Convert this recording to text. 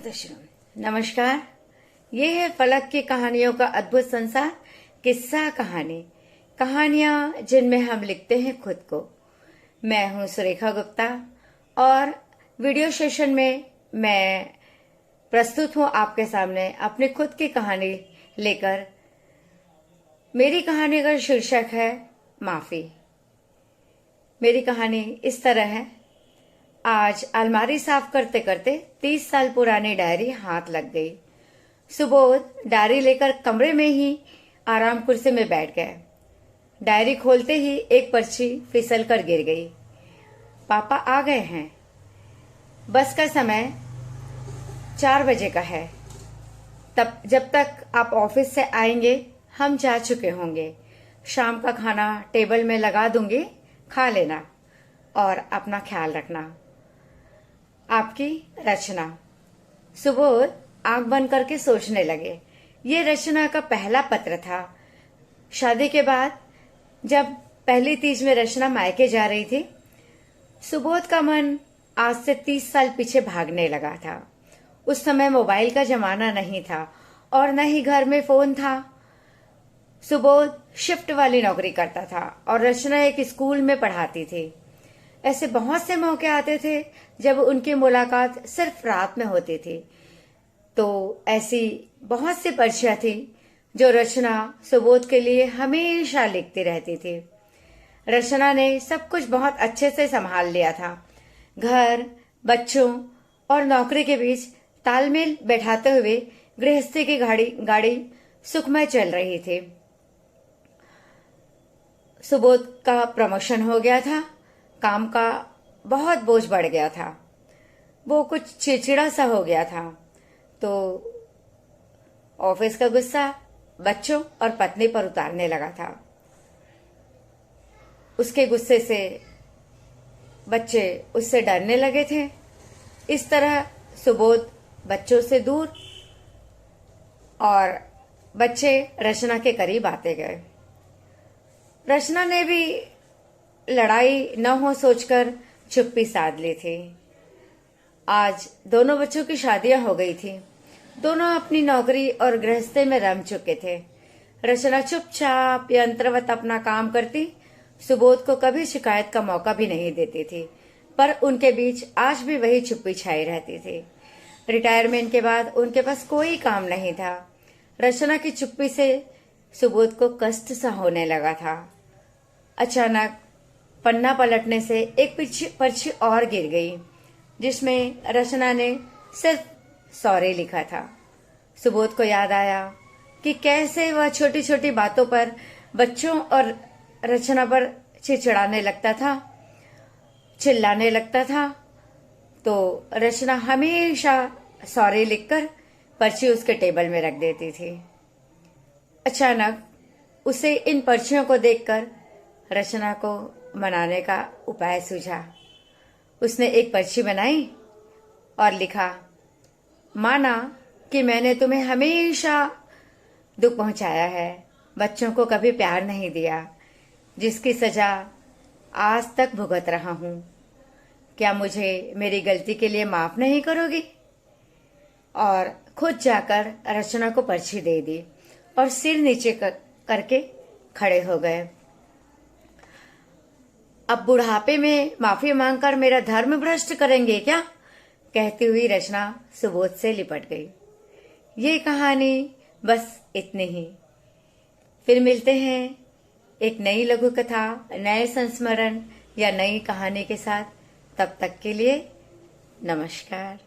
राधेश्याम। नमस्कार। ये है फलक की कहानियों का अद्भुत संसार, किस्सा कहानी, कहानियां जिनमें हम लिखते हैं खुद को। मैं हूं सुरेखा गुप्ता और वीडियो सेशन में मैं प्रस्तुत हूं आपके सामने अपनी खुद की कहानी लेकर। मेरी कहानी का शीर्षक है माफी। मेरी कहानी इस तरह है। आज अलमारी साफ करते करते 30 साल पुरानी डायरी हाथ लग गई। सुबोध डायरी लेकर कमरे में ही आराम कुर्सी में बैठ गए। डायरी खोलते ही एक पर्ची फिसल कर गिर गई। पापा आ गए हैं। बस का समय 4 बजे का है। तब जब तक आप ऑफिस से आएंगे हम जा चुके होंगे। शाम का खाना टेबल में लगा दूंगी, खा लेना और अपना ख्याल रखना। आपकी रचना। सुबोध आंख बंद करके सोचने लगे। ये रचना का पहला पत्र था। शादी के बाद जब पहली तीज में रचना मायके जा रही थी, सुबोध का मन आज से 30 साल पीछे भागने लगा था। उस समय मोबाइल का जमाना नहीं था और न ही घर में फोन था। सुबोध शिफ्ट वाली नौकरी करता था और रचना एक स्कूल में पढ़ाती थी। ऐसे बहुत से मौके आते थे जब उनकी मुलाकात सिर्फ रात में होती थी। तो ऐसी बहुत सी पर्चियां थी जो रचना सुबोध के लिए हमेशा लिखती रहती थी। रचना ने सब कुछ बहुत अच्छे से संभाल लिया था। घर, बच्चों और नौकरी के बीच तालमेल बैठाते हुए गृहस्थी की गाड़ी सुखमय चल रही थी। सुबोध का प्रमोशन हो गया था। काम का बहुत बोझ बढ़ गया था। वो कुछ चिड़चिड़ा सा हो गया था। तो ऑफिस का गुस्सा बच्चों और पत्नी पर उतारने लगा था। उसके गुस्से से बच्चे उससे डरने लगे थे। इस तरह सुबोध बच्चों से दूर और बच्चे रचना के करीब आते गए। रचना ने भी लड़ाई न हो सोचकर चुप्पी साध ली थी। आज दोनों बच्चों की शादियां हो गई थी। दोनों अपनी नौकरी और गृहस्थी में रम चुके थे। रचना चुपचाप यंत्रवत अपना काम करती, सुबोध को कभी शिकायत का मौका भी नहीं देती थी। पर उनके बीच आज भी वही चुप्पी छाई रहती थी। रिटायरमेंट के बाद उनके पास कोई काम नहीं था। रचना की चुप्पी से सुबोध को कष्ट सा होने लगा था। अचानक पन्ना पलटने से एक पर्ची और गिर गई, जिसमें रचना ने सिर्फ सॉरी लिखा था। सुबोध को याद आया कि कैसे वह छोटी छोटी बातों पर बच्चों और रचना पर चिड़चिड़ाने लगता था, चिल्लाने लगता था। तो रचना हमेशा सॉरी लिखकर पर्ची उसके टेबल में रख देती थी। अचानक उसे इन पर्चियों को देखकर रचना को मनाने का उपाय सूझा। उसने एक पर्ची बनाई और लिखा, माना कि मैंने तुम्हें हमेशा दुख पहुंचाया है, बच्चों को कभी प्यार नहीं दिया, जिसकी सजा आज तक भुगत रहा हूं। क्या मुझे मेरी गलती के लिए माफ नहीं करोगी? और खुद जाकर रचना को पर्ची दे दी और सिर नीचे करके खड़े हो गए। अब बुढ़ापे में माफी मांगकर मेरा धर्म भ्रष्ट करेंगे क्या? कहती हुई रचना सुबोध से लिपट गई। ये कहानी बस इतनी ही। फिर मिलते हैं एक नई लघु कथा, नए संस्मरण या नई कहानी के साथ। तब तक के लिए नमस्कार।